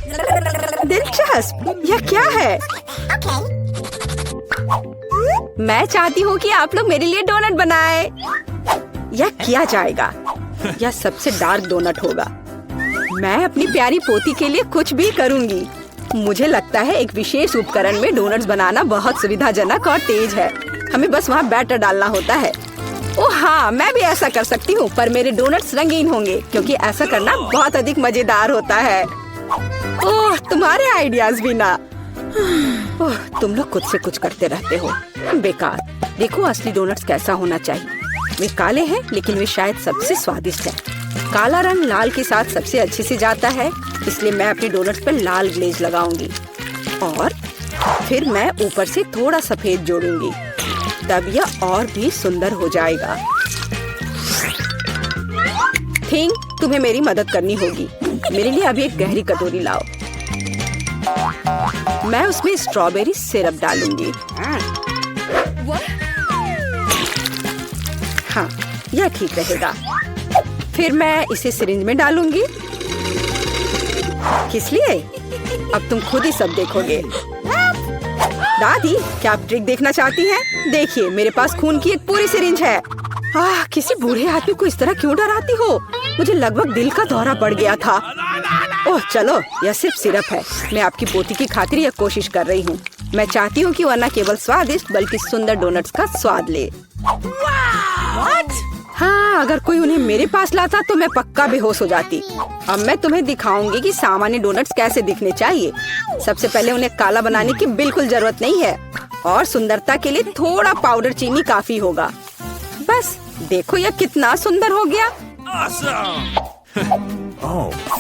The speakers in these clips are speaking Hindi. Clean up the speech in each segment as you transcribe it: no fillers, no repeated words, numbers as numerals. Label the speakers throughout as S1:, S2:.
S1: दिलचस्प, यह क्या है? मैं चाहती हूँ कि आप लोग मेरे लिए डोनट बनाएं। यह किया जाएगा। यह सबसे डार्क डोनट होगा। मैं अपनी प्यारी पोती के लिए कुछ भी करूँगी। मुझे लगता है एक विशेष उपकरण में डोनट्स बनाना बहुत सुविधाजनक और तेज है। हमें बस वहाँ बैटर डालना होता है। ओह हाँ, मैं भी ऐसा कर सकती हूँ, पर मेरे डोनट्स रंगीन होंगे क्योंकि ऐसा करना बहुत अधिक मजेदार होता है। ओह, तुम्हारे आइडियाज भी ना। ओह, तुम लोग खुद से कुछ करते रहते हो। बेकार। देखो असली डोनट्स कैसा होना चाहिए। वे काले हैं लेकिन वे शायद सबसे स्वादिष्ट हैं। काला रंग लाल के साथ सबसे अच्छे से जाता है, इसलिए मैं अपने डोनट्स पर लाल ग्लेज लगाऊंगी और फिर मैं ऊपर से थोड़ा सफेद जोड़ूंगी। तब यह और भी सुंदर हो जाएगा। थिंग, तुम्हें मेरी मदद करनी होगी। मेरे लिए अभी एक गहरी कटोरी लाओ। मैं उसमें स्ट्रॉबेरी सिरप डालूंगी। हाँ, यह ठीक रहेगा। फिर मैं इसे सिरिंज में डालूंगी। किस लिए? अब तुम खुद ही सब देखोगे। दादी, क्या आप ट्रिक देखना चाहती हैं? देखिए, मेरे पास खून की एक पूरी सिरिंज है। किसी बूढ़े आदमी को इस तरह क्यों डराती हो? मुझे लगभग दिल का दौरा पड़ गया था। ओह चलो, यह सिर्फ सिरप है। मैं आपकी पोती की खातिर यह कोशिश कर रही हूँ। मैं चाहती हूँ कि वह न केवल स्वादिष्ट बल्कि सुंदर डोनट्स का स्वाद ले। हाँ, अगर कोई उन्हें मेरे पास लाता तो मैं पक्का बेहोश हो जाती। अब मैं तुम्हें दिखाऊंगी कि सामान्य डोनट्स कैसे दिखने चाहिए। सबसे पहले उन्हें काला बनाने की बिल्कुल जरूरत नहीं है और सुंदरता के लिए थोड़ा पाउडर चीनी काफी होगा। बस देखो यह कितना सुंदर हो गया।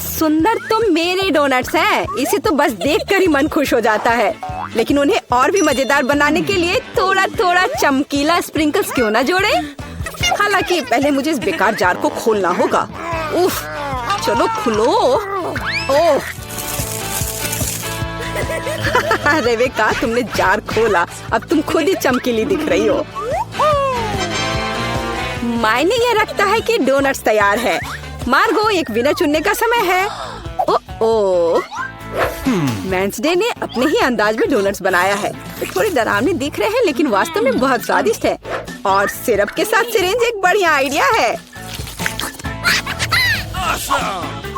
S1: सुंदर तो मेरे डोनट्स हैं। इसे तो बस देखकर ही मन खुश हो जाता है। लेकिन उन्हें और भी मजेदार बनाने के लिए थोड़ा थोड़ा चमकीला स्प्रिंकल्स क्यों ना जोड़े? हालांकि पहले मुझे इस बेकार जार को खोलना होगा। उफ, चलो खुलो। ओह, रेबेका, तुमने जार खोला। अब तुम खुद ही चमकीली दिख रही हो। मायने यह रखता है कि डोनट्स तैयार है। मार्गो, एक विनर चुनने का समय है। ओह, वेंसडे ने अपने ही अंदाज में डोनट्स बनाया है। थोड़े डरावने दिख रहे हैं लेकिन वास्तव में बहुत स्वादिष्ट है। और सिरप के साथ सिरिंज एक बढ़िया आइडिया है।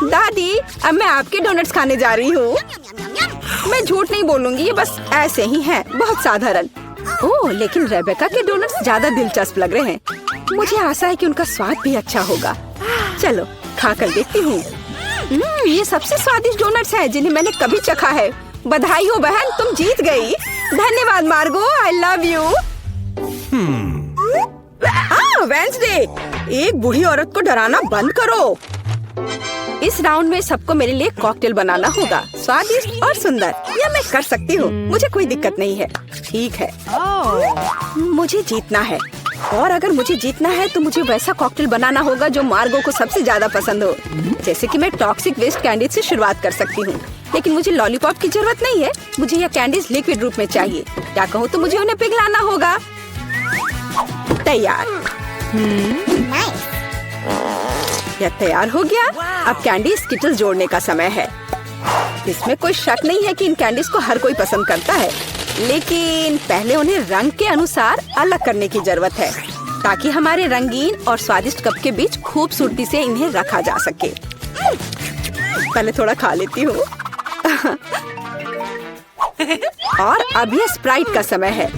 S1: दादी, अब मैं आपके डोनट्स खाने जा रही हूँ। मैं झूठ नहीं बोलूंगी, ये बस ऐसे ही हैं, बहुत साधारण। ओह, लेकिन रेबेका के डोनट्स ज्यादा दिलचस्प लग रहे हैं। मुझे आशा है कि उनका स्वाद भी अच्छा होगा। चलो खाकर देखती हूँ। ये सबसे स्वादिष्ट डोनट्स हैं जिन्हें मैंने कभी चखा है। बधाई हो बहन, तुम जीत गई। धन्यवाद मार्गो, आई लव यू। वेंसडे, एक बूढ़ी औरत को डराना बंद करो। इस राउंड में सबको मेरे लिए कॉकटेल बनाना होगा, स्वादिष्ट और सुंदर। यह मैं कर सकती हूँ, मुझे कोई दिक्कत नहीं है। ठीक है, मुझे जीतना है और अगर मुझे जीतना है तो मुझे वैसा कॉकटेल बनाना होगा जो मार्गो को सबसे ज्यादा पसंद हो। जैसे कि मैं टॉक्सिक वेस्ट कैंडीज से शुरुआत कर सकती हूँ, लेकिन मुझे लॉलीपॉप की जरूरत नहीं है। मुझे यह कैंडीज लिक्विड रूप में चाहिए। क्या कहूँ तो मुझे उन्हें पिघलाना होगा। तैयार। यह तैयार हो गया। अब कैंडी स्किटल्स जोड़ने का समय है। इसमें कोई शक नहीं है कि इन कैंडीज को हर कोई पसंद करता है, लेकिन पहले उन्हें रंग के अनुसार अलग करने की जरूरत है ताकि हमारे रंगीन और स्वादिष्ट कप के बीच खूबसूरती से इन्हें रखा जा सके। पहले थोड़ा खा लेती हूँ। और अब यह स्प्राइट का समय है।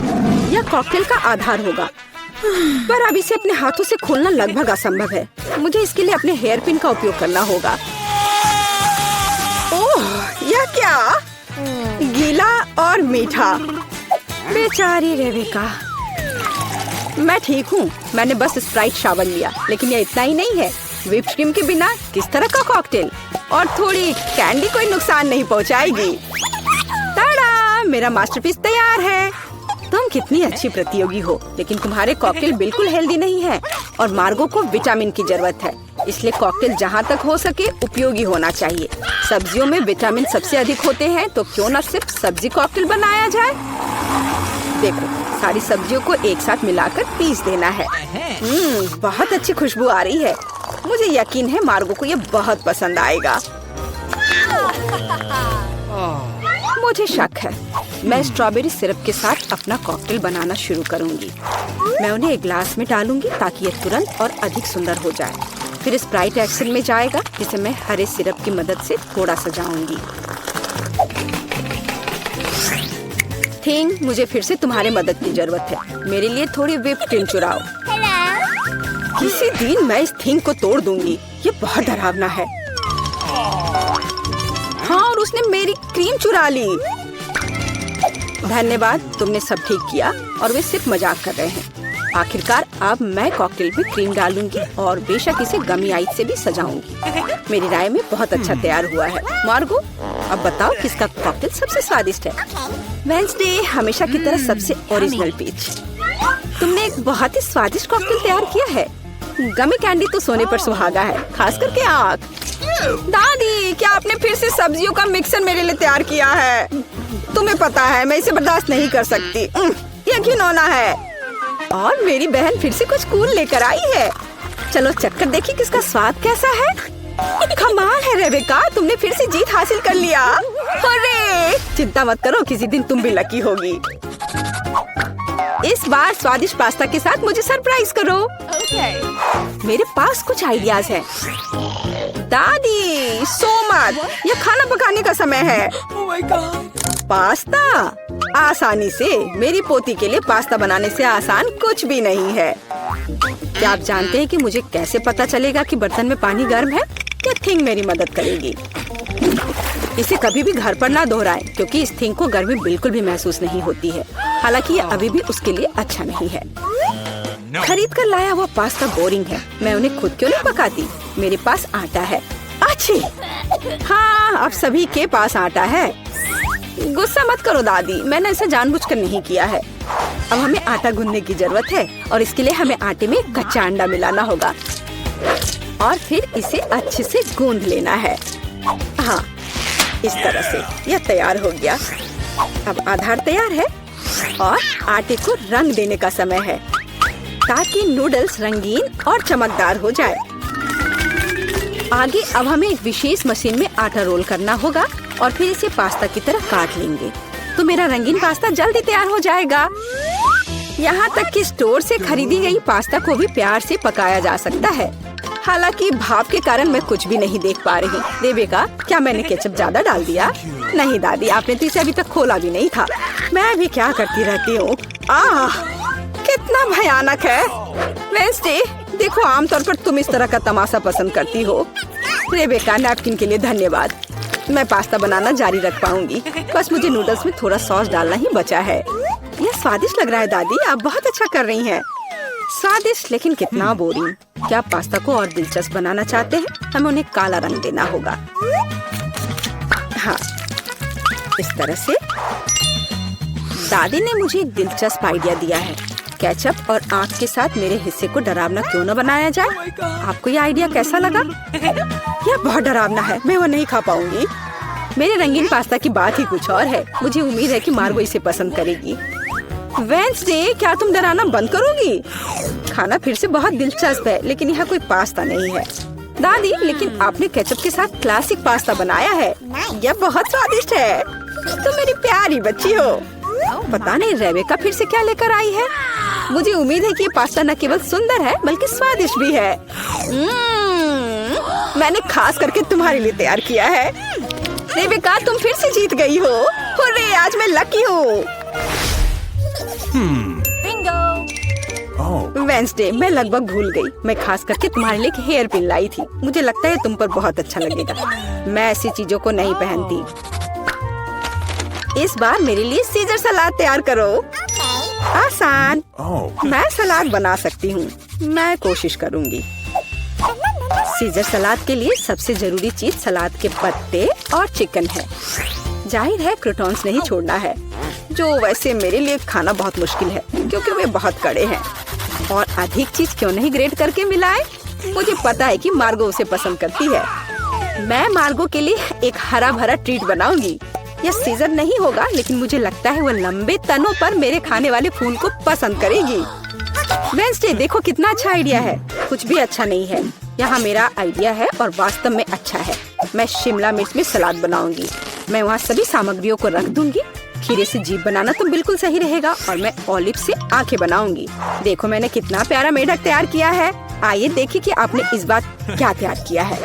S1: यह कॉकटेल का आधार होगा, पर अब इसे अपने हाथों से खोलना लगभग असंभव है। मुझे इसके लिए अपने हेयर पिन का उपयोग करना होगा। ओह, यह क्या? गीला और मीठा। बेचारी रेबेका। मैं ठीक हूँ, मैंने बस स्प्राइट शावर लिया, लेकिन यह इतना ही नहीं है। व्हिप्ड क्रीम के बिना किस तरह का कॉकटेल? और थोड़ी कैंडी कोई नुकसान नहीं पहुँचाएगी। ताड़ा, मेरा मास्टरपीस तैयार है। तुम कितनी अच्छी प्रतियोगी हो, लेकिन तुम्हारे कॉकटेल बिल्कुल हेल्दी नहीं है और मार्गो को विटामिन की जरूरत है। इसलिए कॉकटेल जहाँ तक हो सके उपयोगी होना चाहिए। सब्जियों में विटामिन सबसे अधिक होते हैं, तो क्यों न सिर्फ सब्जी कॉकटेल बनाया जाए। देखो, सारी सब्जियों को एक साथ मिलाकर पीस देना है। बहुत अच्छी खुशबू आ रही है। मुझे यकीन है मार्गो को ये बहुत पसंद आएगा। मुझे शक है। मैं स्ट्रॉबेरी सिरप के साथ अपना कॉकटेल बनाना शुरू करूंगी। मैं उन्हें एक ग्लास में डालूंगी ताकि ये तुरंत और अधिक सुंदर हो जाए। फिर स्प्राइट एक्शन में जाएगा, जिसे मैं हरे सिरप की मदद से थोड़ा सजाऊंगी। थिंग, मुझे फिर से तुम्हारी मदद की जरूरत है। मेरे लिए थोड़ी व्हिप क्रीम चुराओ। किसी दिन मैं इस थिंग को तोड़ दूंगी। ये बहुत डरावना है। हाँ, और उसने मेरी क्रीम चुरा ली। धन्यवाद, तुमने सब ठीक किया। और वे सिर्फ मजाक कर रहे हैं। आखिरकार अब मैं कॉकटेल में क्रीम डालूंगी और बेशक इसे गमी आइस से भी सजाऊंगी। मेरी राय में बहुत अच्छा तैयार हुआ है। मार्गो, अब बताओ किसका कॉकटेल सबसे स्वादिष्ट है? वेंसडे, हमेशा की तरह सबसे ओरिजिनल पीच। तुमने एक बहुत ही स्वादिष्ट कॉकटेल तैयार किया है। गमी कैंडी तो सोने पर सुहागा है, खास करके आग। दादी, क्या आपने फिर से सब्जियों का मिक्सर मेरे लिए तैयार किया है? तुम्हें पता है मैं इसे बर्दाश्त नहीं कर सकती। ये घिनौना है। और मेरी बहन फिर से कुछ कूल लेकर आई है। चलो चक्कर देखिए किसका स्वाद कैसा है। कमाल है रेबेका, तुमने फिर से जीत हासिल कर लिया। अरे चिंता मत करो, किसी दिन तुम भी लकी होगी। इस बार स्वादिष्ट पास्ता के साथ मुझे सरप्राइज करो। मेरे पास कुछ आइडियाज हैं। दादी, सो मत, यह खाना पकाने का समय है। पास्ता आसानी से। मेरी पोती के लिए पास्ता बनाने से आसान कुछ भी नहीं है। क्या आप जानते हैं कि मुझे कैसे पता चलेगा कि बर्तन में पानी गर्म है? क्या थिंग मेरी मदद करेगी? इसे कभी भी घर पर ना दोहराएं, क्योंकि इस थिंग को गर्मी बिल्कुल भी महसूस नहीं होती है। हालांकि ये अभी भी उसके लिए अच्छा नहीं है। खरीद कर लाया हुआ पास्ता बोरिंग है। मैं उन्हें खुद क्यों नहीं पकाती? मेरे पास आटा है। अच्छी, हाँ, अब सभी के पास आटा है। गुस्सा मत करो दादी, मैंने ऐसा जानबूझकर नहीं किया है। अब हमें आटा गूंदने की जरूरत है और इसके लिए हमें आटे में कच्चा अंडा मिलाना होगा और फिर इसे अच्छे से गूंद लेना है। हाँ, इस तरह से यह तैयार हो गया। अब आधार तैयार है और आटे को रंग देने का समय है ताकि नूडल्स रंगीन और चमकदार हो जाए। आगे अब हमें एक विशेष मशीन में आटा रोल करना होगा और फिर इसे पास्ता की तरह काट लेंगे तो मेरा रंगीन पास्ता जल्दी तैयार हो जाएगा। यहाँ तक कि स्टोर से खरीदी गई पास्ता को भी प्यार से पकाया जा सकता है। हालांकि भाप के कारण मैं कुछ भी नहीं देख पा रही। रेबेका, क्या मैंने केचप ज्यादा डाल दिया? नहीं दादी, आपने तो इसे अभी तक खोला भी नहीं था। मैं भी क्या करती रहती हूँ। कितना भयानक है। वेंसडे, देखो, आमतौर पर तुम इस तरह का तमाशा पसंद करती हो। रेबेका, नैपकिन के लिए धन्यवाद। मैं पास्ता बनाना जारी रख पाऊंगी। बस मुझे नूडल्स में थोड़ा सॉस डालना ही बचा है। यह स्वादिष्ट लग रहा है दादी, आप बहुत अच्छा कर रही हैं। स्वादिष्ट, लेकिन कितना बोरिंग। क्या आप पास्ता को और दिलचस्प बनाना चाहते हैं? हमें उन्हें काला रंग देना होगा। हाँ, इस तरह से। दादी ने मुझे एक दिलचस्प आइडिया दिया है। केचप और आँख के साथ मेरे हिस्से को डरावना क्यों न बनाया जाए? आपको ये आइडिया कैसा लगा? यह बहुत डरावना है, मैं वो नहीं खा पाऊंगी। मेरे रंगीन पास्ता की बात ही कुछ और है। मुझे उम्मीद है कि मार्गो इसे पसंद करेगी। वेंसडे, क्या तुम डराना बंद करोगी? खाना फिर से बहुत दिलचस्प है, लेकिन यहाँ कोई पास्ता नहीं है। दादी, लेकिन आपने केचप के साथ क्लासिक पास्ता बनाया है। यह बहुत स्वादिष्ट है। तुम मेरी प्यारी बच्ची हो। पता नहीं रेबेका फिर से क्या लेकर आई है। मुझे उम्मीद है कि ये पास्ता न केवल सुंदर है बल्कि स्वादिष्ट भी है। मैंने खास करके तुम्हारे लिए तैयार किया है। रेबेका, तुम फिर से जीत गई हो। हुर्रे, आज मैं लकी हूँ। वेंसडे, मैं लगभग भूल गई। मैं खास करके तुम्हारे लिए एक हेयर पिन लाई थी। मुझे लगता है तुम पर बहुत अच्छा लगेगा। मैं ऐसी चीजों को नहीं पहनती। इस बार मेरे लिए सीजर सलाद तैयार करो। आसान। मैं सलाद बना सकती हूँ। मैं कोशिश करूँगी। सीजर सलाद के लिए सबसे जरूरी चीज सलाद के पत्ते और चिकन है। जाहिर है क्रूटॉन्स नहीं छोड़ना है, जो वैसे मेरे लिए खाना बहुत मुश्किल है क्योंकि वे बहुत कड़े हैं। और अधिक चीज क्यों नहीं ग्रेट करके मिलाए? मुझे पता है कि मार्गो उसे पसंद करती है। मैं मार्गो के लिए एक हरा भरा ट्रीट बनाऊंगी। यह सीजर नहीं होगा, लेकिन मुझे लगता है वो लंबे तनों पर मेरे खाने वाले फूल को पसंद करेगी। वेंसडे, देखो कितना अच्छा आइडिया है। कुछ भी अच्छा नहीं है। यहाँ मेरा आइडिया है और वास्तव में अच्छा है। मैं शिमला मिर्च में सलाद बनाऊंगी। मैं वहाँ सभी सामग्रियों को रख दूंगी। खीरे से जीभ बनाना तो बिल्कुल सही रहेगा और मैं ऑलिव से आंखें बनाऊंगी। देखो मैंने कितना प्यारा मेढक तैयार किया है। आइए देखिए कि आपने इस बार क्या तैयार किया है।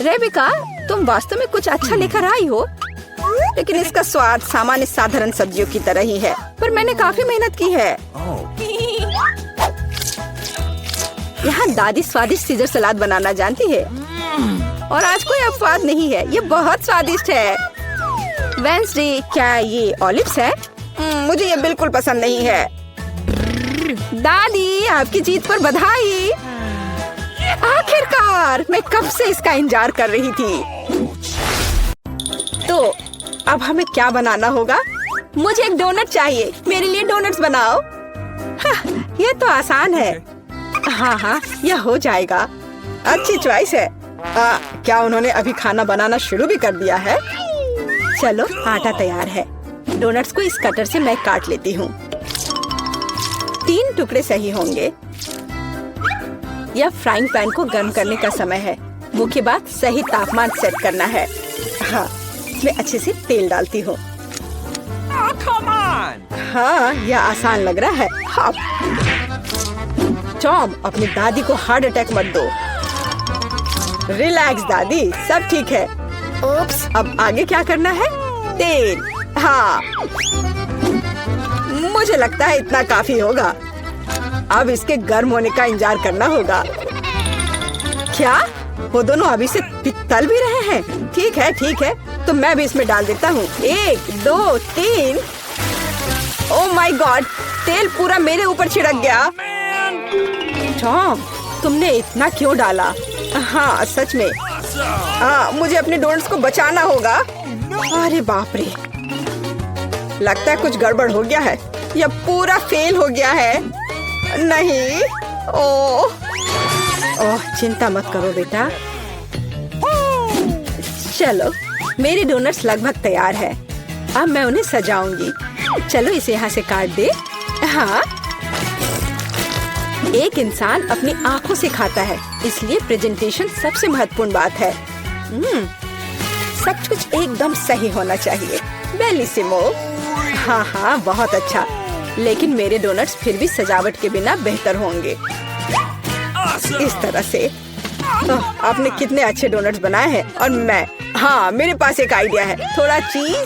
S1: रेबिका, तुम वास्तव में कुछ अच्छा लेकर आई हो, लेकिन इसका स्वाद सामान्य साधारण सब्जियों की तरह ही है, पर मैंने काफी मेहनत की है। यहाँ दादी स्वादिष्ट सीजर सलाद बनाना जानती है और आज कोई अपवाद नहीं है, ये बहुत स्वादिष्ट है। वेंसडे, क्या ये ऑलिव्स है? मुझे ये बिल्कुल पसंद नहीं है। दादी, आपकी जीत पर बधाई। आखिरकार, मैं कब से इसका इंतजार कर रही थी। तो अब हमें क्या बनाना होगा? मुझे एक डोनट चाहिए। मेरे लिए डोनट्स बनाओ। ये तो आसान है। हाँ, यह हो जाएगा। अच्छी चॉइस है। क्या उन्होंने अभी खाना बनाना शुरू भी कर दिया है? चलो, आटा तैयार है। डोनट्स को इस कटर से मैं काट लेती हूँ। 3 टुकड़े सही होंगे। यह फ्राइंग पैन को गर्म करने का समय है। मुख्य बात सही तापमान सेट करना है। हाँ, मैं अच्छे से तेल डालती हूँ। हाँ, यह आसान लग रहा है। हाँ। टॉम, अपनी दादी को हार्ट अटैक मत दो। रिलैक्स दादी, सब ठीक है। ओप्स, अब आगे क्या करना है? तेल। हाँ, मुझे लगता है इतना काफी होगा। अब इसके गर्म होने का इंतजार करना होगा। क्या वो दोनों अभी से तल भी रहे हैं? ठीक है, तो मैं भी इसमें डाल देता हूँ। 1, 2, 3। ओह माय गॉड, तेल पूरा मेरे ऊपर छिड़क गया। टॉम, तुमने इतना क्यों डाला? हाँ, सच में। मुझे अपने डोनट्स को बचाना होगा। अरे बाप रे, लगता है कुछ गड़बड़ हो गया है। यह पूरा फेल हो गया है। नहीं। ओह, चिंता मत करो बेटा। चलो, मेरे डोनट्स लगभग तैयार है। अब मैं उन्हें सजाऊंगी। चलो, इसे यहाँ से काट दे। हाँ, एक इंसान अपनी आंखों से खाता है, इसलिए प्रेजेंटेशन सबसे महत्वपूर्ण बात है। सब कुछ एकदम सही होना चाहिए। बेलिसिमो। हाँ, बहुत अच्छा। लेकिन मेरे डोनट्स फिर भी सजावट के बिना बेहतर होंगे। इस तरह से। आपने कितने अच्छे डोनट्स बनाए हैं। और हाँ, मेरे पास एक आइडिया है। थोड़ा चीज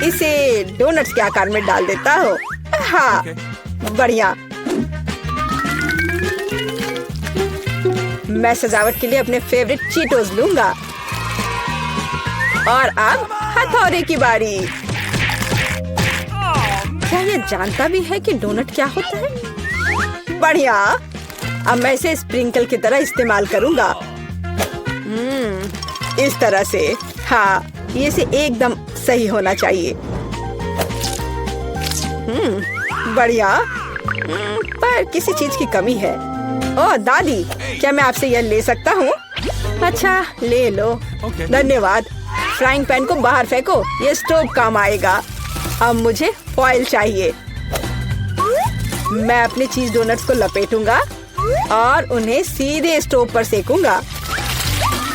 S1: इसे डोनट्स के आकार में डाल देता हूँ। हाँ, बढ़िया। मैं सजावट के लिए अपने फेवरेट चीटोस लूंगा। और अब हथौड़े की बारी। क्या ये जानता भी है कि डोनट क्या होता है? बढ़िया। अब मैं इसे स्प्रिंकल की तरह इस्तेमाल करूंगा। इस तरह से। हाँ, ये से एकदम सही होना चाहिए। बढ़िया। पर किसी चीज की कमी है। ओह दादी, क्या मैं आपसे यह ले सकता हूँ? अच्छा, ले लो। धन्यवाद। फ्राइंग पैन को बाहर फेंको, ये स्टोव काम आएगा। अब मुझे फॉइल चाहिए। मैं अपने चीज डोनट्स को लपेटूंगा और उन्हें सीधे स्टोव पर सेकूंगा।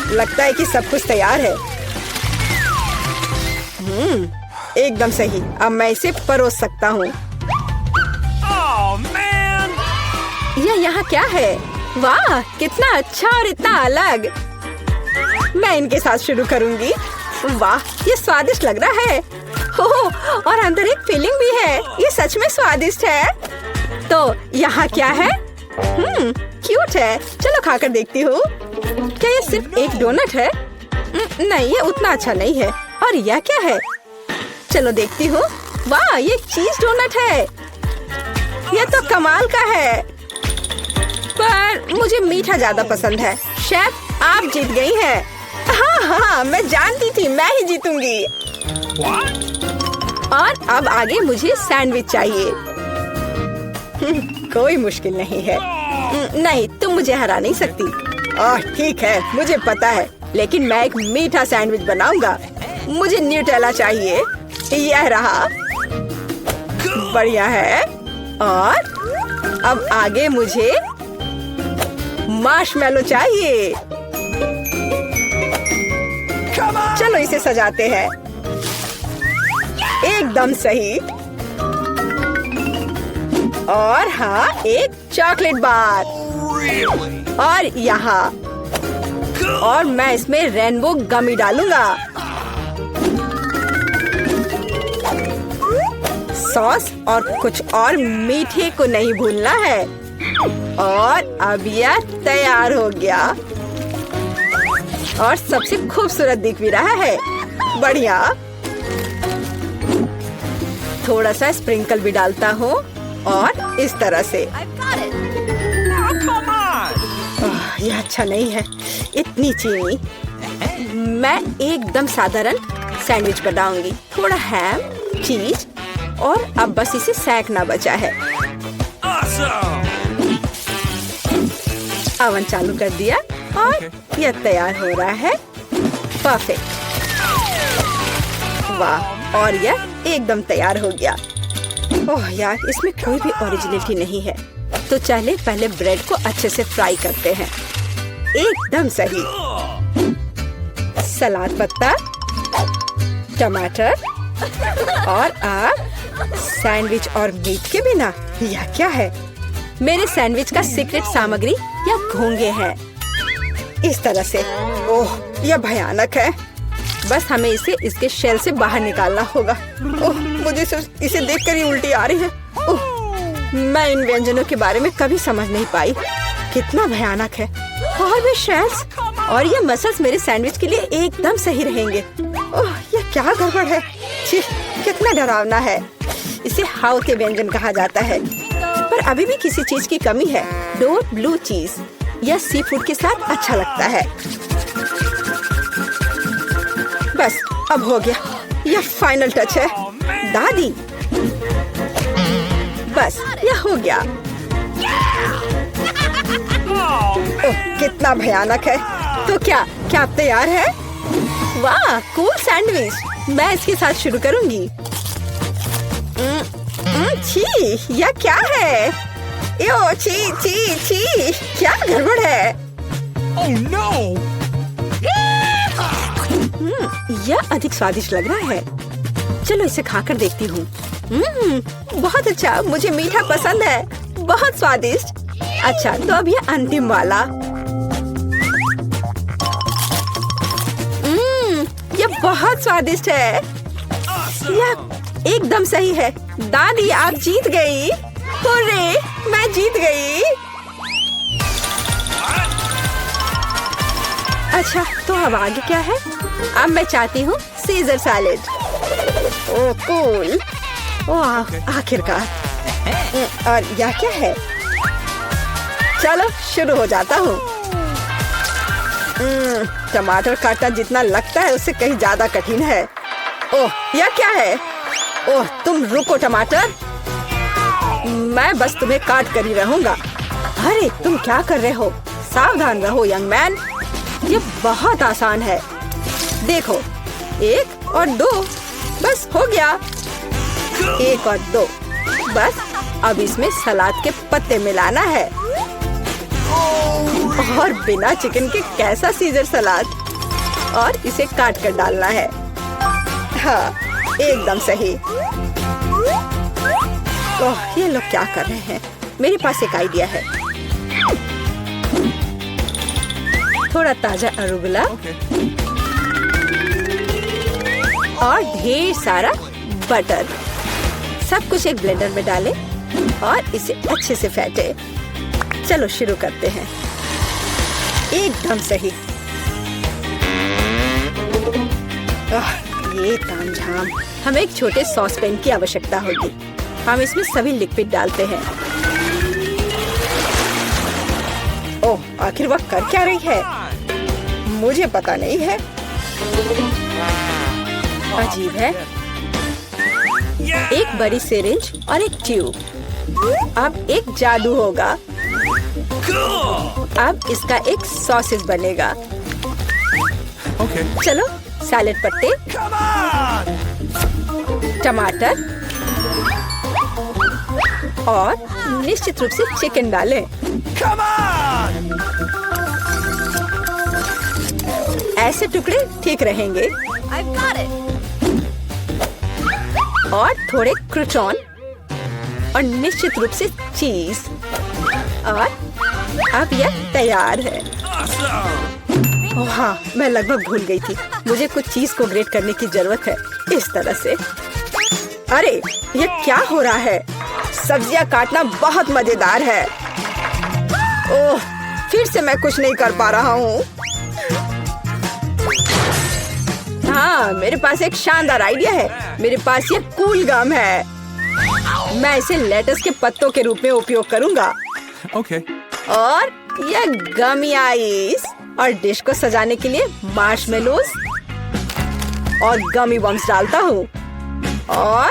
S1: लगता है कि सब कुछ तैयार है। एकदम सही। अब मैं इसे परोस सकता हूँ। यह यहाँ क्या है? वाह, कितना अच्छा और इतना अलग। मैं इनके साथ शुरू करूंगी। वाह, ये स्वादिष्ट लग रहा है। और अंदर एक फिलिंग भी है। ये सच में स्वादिष्ट है। तो यहाँ क्या है? क्यूट है। चलो खाकर देखती हूँ। क्या ये सिर्फ एक डोनट है? नहीं, ये उतना अच्छा नहीं है। और यह क्या है? चलो देखती हूँ। वाह, ये चीज डोनट है। यह तो कमाल का है। पर मुझे मीठा ज्यादा पसंद है। शेफ, आप जीत गई हैं। हाँ, मैं जानती थी मैं ही जीतूंगी। और अब आगे मुझे सैंडविच चाहिए। कोई मुश्किल नहीं है। नहीं, तुम मुझे हरा नहीं सकती। ठीक है, मुझे पता है, लेकिन मैं एक मीठा सैंडविच बनाऊंगा। मुझे न्यूटेला चाहिए। यह रहा। बढ़िया है। और अब आगे मुझे मार्शमैलो चाहिए। चलो इसे सजाते हैं। एकदम सही। और हाँ, एक चॉकलेट बार। और यहाँ, और मैं इसमें रेनबो गमी डालूंगा। सॉस और कुछ और मीठे को नहीं भूलना है। और अब यह तैयार हो गया और सबसे खूबसूरत दिख भी रहा है। बढ़िया। थोड़ा सा स्प्रिंकल भी डालता हूँ और इस तरह से। यह अच्छा नहीं है, इतनी चीनी। मैं एकदम साधारण सैंडविच बनाऊंगी। थोड़ा हैम, चीज और अब बस इसे सेकना बचा है। ओवन चालू कर दिया और यह तैयार हो रहा है। परफेक्ट। वाह, और यह एकदम तैयार हो गया। ओह यार, इसमें कोई भी ओरिजिनलिटी नहीं है। तो चलिए पहले ब्रेड को अच्छे से फ्राई करते हैं। एकदम सही। सलाद पत्ता, टमाटर और सैंडविच और मीट के बिना यह क्या है? मेरे सैंडविच का सीक्रेट सामग्री या घोंगे हैं। इस तरह से। ओह, यह भयानक है। बस हमें इसे इसके शेल से बाहर निकालना होगा। ओह, मुझे सिर्फ इसे देखकर ही उल्टी आ रही है। ओह, मैं इन व्यंजनों के बारे में कभी समझ नहीं पाई। कितना भयानक है। और भी शेल्स और ये मसल्स मेरे सैंडविच के लिए एकदम सही रहेंगे। ओह, ये क्या गड़बड़ है। छी, कितना डरावना है। इसे हाउ के व्यंजन कहा जाता है। पर अभी भी किसी चीज की कमी है। डोर ब्लू चीज। यह सी फूड के साथ अच्छा लगता है। बस अब हो गया। यह फाइनल टच है। दादी, बस यह हो गया। ओह, कितना भयानक है। तो क्या आप तैयार है? वाह, कूल सैंडविच। मैं इसके साथ शुरू करूंगी। छी, यह क्या है? यो, छी छी छी, क्या गड़बड़ है?
S2: Oh no!
S1: यह अधिक स्वादिष्ट लग रहा है। चलो इसे खाकर देखती हूँ। बहुत अच्छा, मुझे मीठा पसंद है। बहुत स्वादिष्ट। अच्छा, तो अब यह अंतिम वाला। यह बहुत स्वादिष्ट है। यह एकदम सही है। दादी, आप जीत गई। हुर्रे, मैं जीत गई। अच्छा, तो अब आगे क्या है? अब मैं चाहती हूँ सीजर सैलेड। ओह कूल। ओह, आखिरकार। और यह क्या है? चलो शुरू हो जाता हूँ। टमाटर काटना जितना लगता है उससे कहीं ज्यादा कठिन है। ओह, यह क्या है? ओह, तुम रुको टमाटर। मैं बस तुम्हें काट कर ही रहूंगा। अरे, तुम क्या कर रहे हो? सावधान रहो यंग मैन। ये बहुत आसान है। देखो, 1 और 2, बस हो गया। 1 और 2, बस अब इसमें सलाद के पत्ते मिलाना है। और बिना चिकन के कैसा सीजर सलाद। और इसे काट कर डालना है। हाँ, एकदम सही। ओह, ये लोग क्या कर रहे हैं? मेरे पास एक आइडिया है। थोड़ा ताजा अरुगुला और ढेर सारा बटर। सब कुछ एक ब्लेंडर में डालें और इसे अच्छे से फेंटे। चलो शुरू करते हैं। एकदम सही। ये तामझाम। हमें एक छोटे सॉस पैन की आवश्यकता होगी। हम इसमें सभी लिक्विड डालते हैं। ओह, आखिर वह कर क्या रही है? मुझे पता नहीं है। अजीब है। एक बड़ी सिरिंज और एक ट्यूब। अब एक जादू होगा। अब इसका एक सॉसेज बनेगा। चलो, सैलेड पत्ते, टमाटर और निश्चित रूप से चिकन डालें। ऐसे टुकड़े ठीक रहेंगे। और थोड़े क्रूटॉन और निश्चित रूप से चीज। और अब यह तैयार है। ओह हाँ, मैं लगभग भूल गई थी। मुझे कुछ चीज को ग्रेट करने की जरूरत है। इस तरह से। अरे ये क्या हो रहा है? सब्जियां काटना बहुत मजेदार है। ओह, फिर से मैं कुछ नहीं कर पा रहा हूँ। हाँ, मेरे पास एक शानदार आइडिया है। मेरे पास ये कूल गम है। मैं इसे लेटस के पत्तों के रूप में उपयोग करूंगा।
S2: Okay.
S1: और ये गमी आइस और डिश को सजाने के लिए मार्शमेलोज और गमी बम्स डालता हूँ। और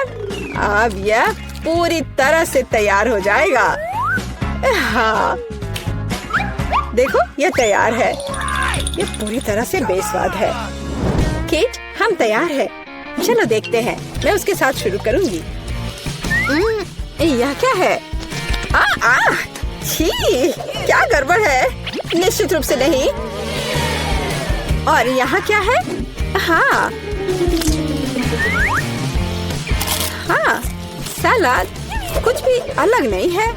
S1: अब यह पूरी तरह से तैयार हो जाएगा। हाँ, देखो यह तैयार है। यह पूरी तरह से बेस्वाद है। केट, हम तैयार हैं। चलो देखते हैं। मैं उसके साथ शुरू करूंगी। यह क्या है? छी, क्या गड़बड़ है? निश्चित रूप से नहीं। और यहाँ क्या है? हाँ, सलाद कुछ भी अलग नहीं है।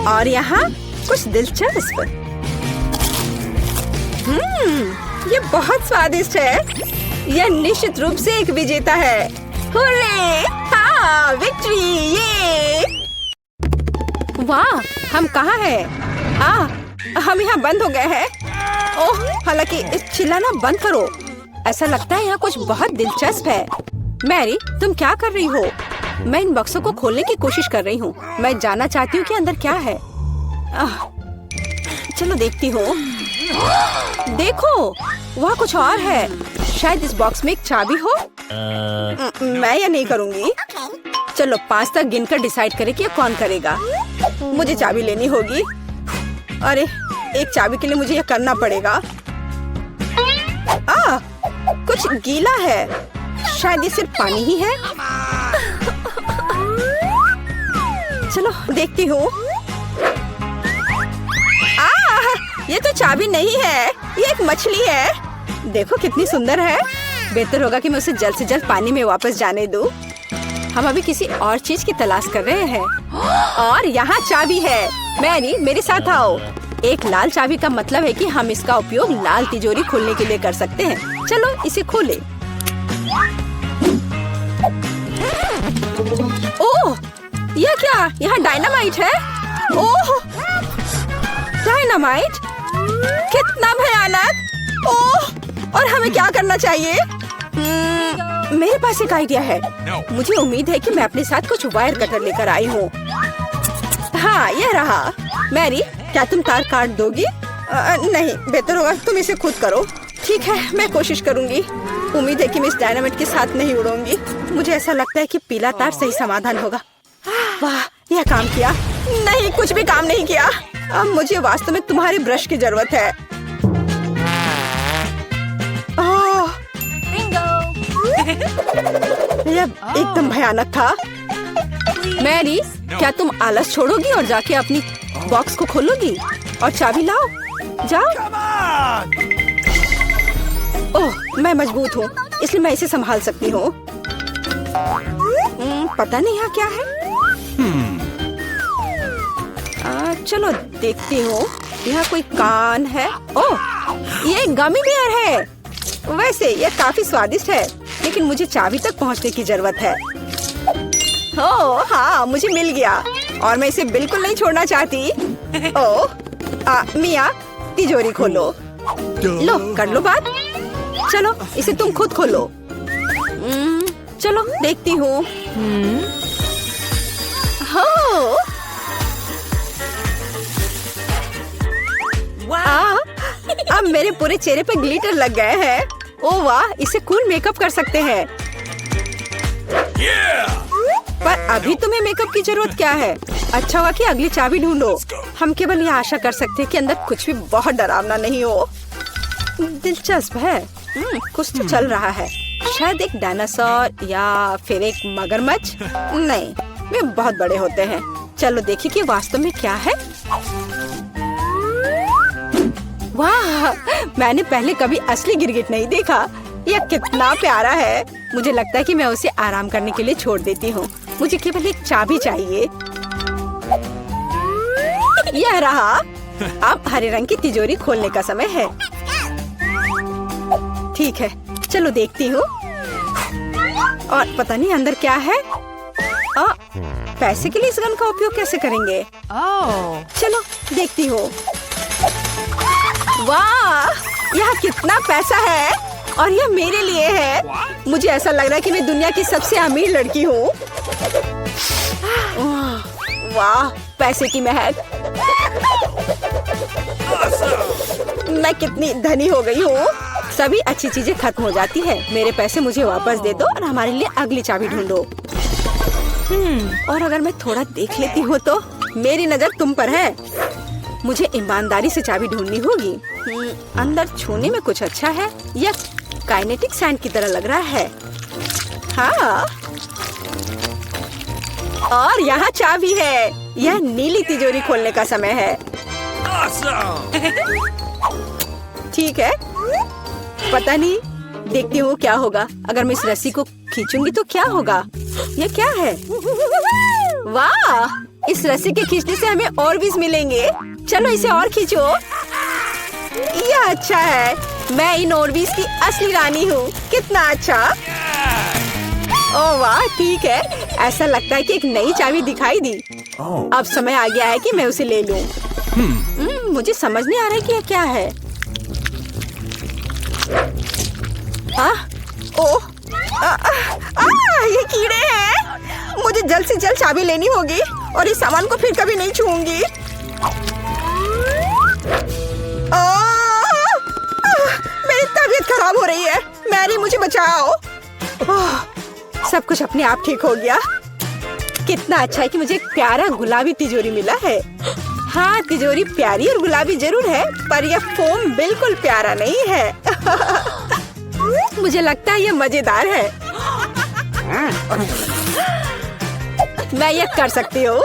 S1: और यहाँ कुछ दिलचस्प। ये बहुत स्वादिष्ट है। यह निश्चित रूप से एक विजेता है। हुर्रे! हाँ, विक्ट्री! ये वाह, हम कहाँ हैं? हम यहाँ बंद हो गए हैं। ओह, हालांकि चिल्लाना बंद करो। ऐसा लगता है यहाँ कुछ बहुत दिलचस्प है। मैरी, तुम क्या कर रही हो? मैं इन बक्सों को खोलने की कोशिश कर रही हूँ। मैं जानना चाहती हूँ कि अंदर क्या है। चलो देखती हूँ। देखो, वहाँ कुछ और है। शायद इस बॉक्स में एक चाबी हो। मैं ये नहीं करूँगी। चलो 5 तक गिनकर डिसाइड करें कि कौन करेगा। मुझे चाबी लेनी होगी। अरे, एक चाबी के लिए मुझे यह करना पड़ेगा। कुछ गीला है। शायद ये सिर्फ पानी ही है। चलो देखती हूँ। ये तो चाबी नहीं है, ये एक मछली है। देखो कितनी सुंदर है। बेहतर होगा कि मैं उसे जल्द से जल्द पानी में वापस जाने दूँ। हम अभी किसी और चीज की तलाश कर रहे हैं। और यहाँ चाबी है। मैरी, मेरे साथ आओ। एक लाल चाबी का मतलब है कि हम इसका उपयोग लाल तिजोरी खोलने के लिए कर सकते हैं। चलो इसे खोलें। ओह, यह क्या? यहाँ डायनामाइट है। ओह, डायनामाइट? कितना भयानक! ओह, और हमें क्या करना चाहिए? मेरे पास एक आइडिया है। मुझे उम्मीद है कि मैं अपने साथ कुछ वायर कटर लेकर आई हूँ। हाँ, यह रहा। मैरी, क्या तुम तार काट दोगी? नहीं, बेहतर होगा तुम इसे खुद करो। ठीक है, मैं कोशिश करूँगी। उम्मीद है कि मैं इस डायनामाइट के साथ नहीं उड़ूंगी। मुझे ऐसा लगता है कि पीला तार सही समाधान होगा। वाह, यह काम किया। नहीं, कुछ भी काम नहीं किया। अब मुझे वास्तव में तुम्हारे ब्रश की जरूरत है। यह एकदम भयानक था। मैरी, क्या तुम आलस छोड़ोगी और जाके अपनी बॉक्स को खोलोगी? और चाबी लाओ, जाओ। ओह, मैं मजबूत हूँ, इसलिए मैं इसे संभाल सकती हूँ। पता नहीं यहाँ क्या है। चलो देखती हूँ। यहाँ कोई कान है। ओह, ये एक गमी बेयर है। वैसे ये काफी स्वादिष्ट है, लेकिन मुझे चाबी तक पहुँचने की जरूरत है। ओह हाँ, मुझे मिल गया और मैं इसे बिल्कुल नहीं छोड़ना चाहती। ओह, मिया, तिजोरी खोलो। लो, कर लो बात। चलो इसे तुम खुद खोलो। चलो देखती हूँ। अब मेरे पूरे चेहरे पे ग्लिटर लग गए हैं। ओह वाह, इसे कूल मेकअप कर सकते हैं। पर अभी तुम्हें मेकअप की जरूरत क्या है? अच्छा हुआ कि अगली चाबी ढूंढो। हम केवल ये आशा कर सकते हैं कि अंदर कुछ भी बहुत डरावना नहीं हो। दिलचस्प है। कुछ तो चल रहा है। शायद एक डायनासोर या फिर एक मगरमच्छ। नहीं, वे बहुत बड़े होते हैं। चलो देखिए कि वास्तव में क्या है। वाह, मैंने पहले कभी असली गिरगिट नहीं देखा। यह कितना प्यारा है। मुझे लगता है कि मैं उसे आराम करने के लिए छोड़ देती हूँ। मुझे केवल एक चाबी चाहिए। यह रहा। अब हरे रंग की तिजोरी खोलने का समय है। ठीक है, चलो देखती हूँ। और पता नहीं अंदर क्या है। पैसे के लिए इस गन का उपयोग कैसे करेंगे? चलो देखती हूँ। वाह, यह कितना पैसा है और यह मेरे लिए है। मुझे ऐसा लग रहा है कि मैं दुनिया की सबसे अमीर लड़की हूँ। वाह, पैसे की महक। मैं कितनी धनी हो गई हूँ। सभी अच्छी चीजें खत्म हो जाती है। मेरे पैसे मुझे वापस दे दो और हमारे लिए अगली चाबी ढूंढो। और अगर मैं थोड़ा देख लेती हूँ तो मेरी नजर तुम पर है। मुझे ईमानदारी से चाबी ढूंढनी होगी। अंदर छूने में कुछ अच्छा है। यह काइनेटिक सैंड की तरह लग रहा है। हाँ, और यहाँ चाबी है। यह नीली तिजोरी खोलने का समय है। ठीक है, पता नहीं, देखती हूँ क्या होगा। अगर मैं इस रस्सी को खींचूंगी तो क्या होगा? ये क्या है? वाह, इस रस्सी के खींचने से हमें और भी मिलेंगे। चलो इसे और खींचो। यह अच्छा है। मैं इन ऑर्बिस की असली रानी हूँ। कितना अच्छा। ओह वाह, ठीक है। ऐसा लगता है कि एक नई चाबी दिखाई दी। अब समय आ गया है कि मैं उसे ले लूं। मुझे समझ नहीं आ रहा है कि यह क्या है। ये कीड़े हैं। मुझे जल्द से जल्द चाबी लेनी होगी और इस सामान को फिर कभी नहीं छूऊंगी। मेरी तबीयत खराब हो रही है। मैरी, मुझे बचाओ। सब कुछ अपने आप ठीक हो गया। कितना अच्छा है कि मुझे एक प्यारा गुलाबी तिजोरी मिला है। हाँ, तिजोरी प्यारी और गुलाबी जरूर है, पर यह फोम बिल्कुल प्यारा नहीं है। मुझे लगता है यह मजेदार है। मैं यह कर सकती हूँ।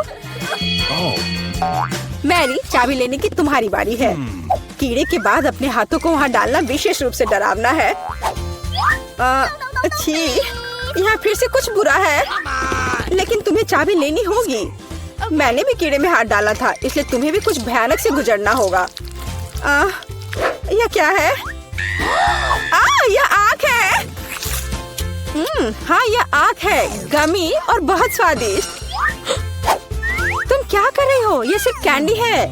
S1: मैरी, चाबी लेने की तुम्हारी बारी है। कीड़े के बाद अपने हाथों को वहाँ डालना विशेष रूप से डरावना है। अच्छी, यहाँ फिर से कुछ बुरा है। लेकिन तुम्हें चाबी लेनी होगी। मैंने भी कीड़े में हाथ डाला था, इसलिए तुम्हें भी कुछ भयानक से गुजरना होगा। यह क्या है? यह आँख है। हाँ, यह आँख है, गमी और बहुत स्वादिष्ट। तुम क्या कर रही हो? यह सिर्फ कैंडी है।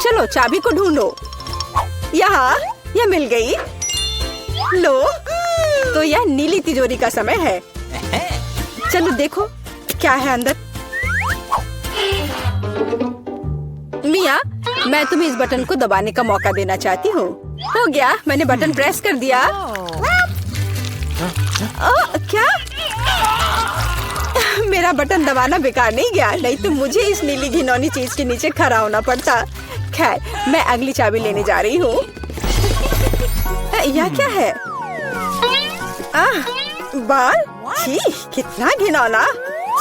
S1: चलो चाबी को ढूंढो। यहाँ, यह मिल गई। लो, तो यह नीली तिजोरी का समय है। चलो देखो क्या है अंदर। मिया, मैं तुम्हें इस बटन को दबाने का मौका देना चाहती हूँ। हो गया, मैंने बटन प्रेस कर दिया। क्या? मेरा बटन दबाना बेकार नहीं गया, नहीं तो मुझे इस नीली घिनौनी चीज के नीचे खड़ा होना पड़ता। खैर, मैं अगली चाबी लेने जा रही हूँ। यह क्या है? बाल? छी, कितना घिनौना।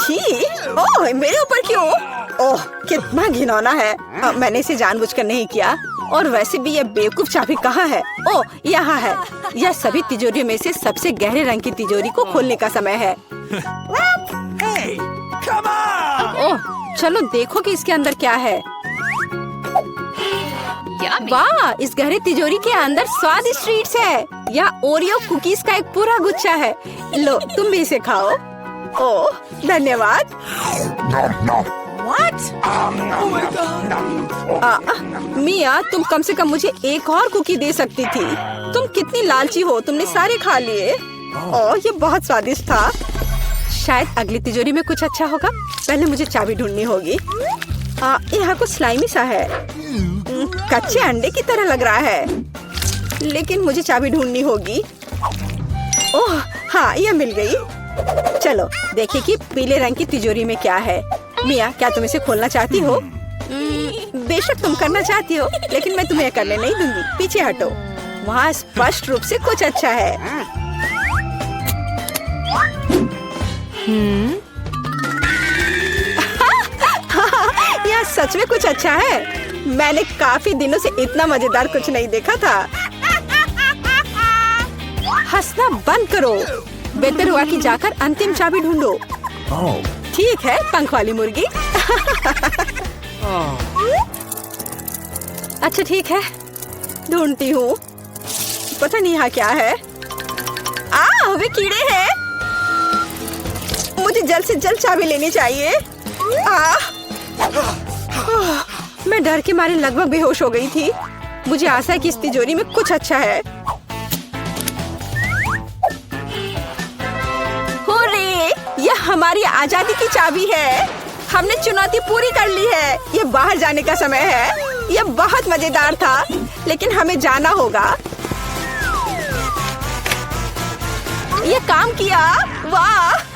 S1: छी, ओह, मेरे ऊपर क्यों? ओह, कितना घिनौना है। मैंने इसे जानबूझकर नहीं किया। और वैसे भी यह बेवकूफ चाबी कहाँ है? ओह, यहाँ है। यह सभी तिजोरियों में से सबसे गहरे रंग की तिजोरी को खोलने का समय है। ओह, चलो देखो कि इसके अंदर क्या है। वाह, इस गहरे तिजोरी के अंदर स्वादिष्ट ट्रीट्स है। यह ओरियो कुकीज का एक पूरा गुच्छा है। लो, तुम भी इसे खाओ। ओह, धन्यवाद। मिया, तुम कम से कम मुझे एक और कुकी दे सकती थी। तुम कितनी लालची हो, तुमने सारे खा लिए। ओह, ये बहुत स्वादिष्ट था। शायद अगली तिजोरी में कुछ अच्छा होगा। पहले मुझे चाबी ढूंढनी होगी। यहाँ कुछ स्लाइमी सा है। कच्चे अंडे की तरह लग रहा है। लेकिन मुझे चाबी ढूंढनी होगी। ओह हाँ, यह मिल गई। चलो देखिए कि पीले रंग की तिजोरी में क्या है। मिया, क्या तुम इसे खोलना चाहती हो? बेशक तुम करना चाहती हो, लेकिन मैं तुम्हें करने नहीं दूंगी। पीछे हटो। वहाँ स्पष्ट रूप से कुछ अच्छा है। यह सच में कुछ अच्छा है। मैंने काफी दिनों से इतना मजेदार कुछ नहीं देखा था। हंसना बंद करो। बेहतर हुआ कि जाकर अंतिम चाबी ढूंढो। ठीक है, पंख वाली मुर्गी। अच्छा ठीक है, ढूंढती हूँ। पता नहीं यहाँ क्या है। वे कीड़े हैं। मुझे जल्द से जल्द चाबी लेनी चाहिए। मैं डर के मारे लगभग बेहोश हो गई थी। मुझे आशा है कि इस तिजोरी में कुछ अच्छा है। हुर्रे! यह हमारी आजादी की चाबी है। हमने चुनौती पूरी कर ली है। ये बाहर जाने का समय है। यह बहुत मजेदार था, लेकिन हमें जाना होगा। ये काम किया, वाह!